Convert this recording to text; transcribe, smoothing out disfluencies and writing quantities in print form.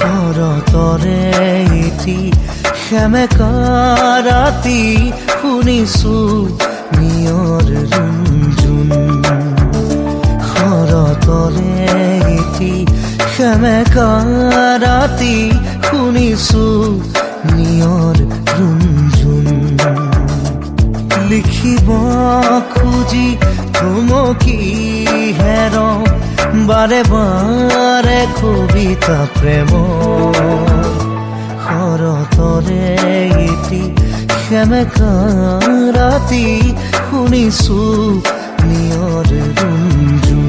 শৰতৰে এটি সেমেকা ৰাতি শুনিছো নিয়ৰ ৰুণজুণ। শৰতৰে এটি সেমেকা ৰাতি শুনিছো নিয়ৰ ৰুণজুণ। লিখিব খুজি থমকি হেৰাও বাৰে বাৰে কবিতা প্ৰেম। শৰতৰে এটি সেমেকা ৰাতি শুনিছো নিয়ৰ ৰুণজুণ।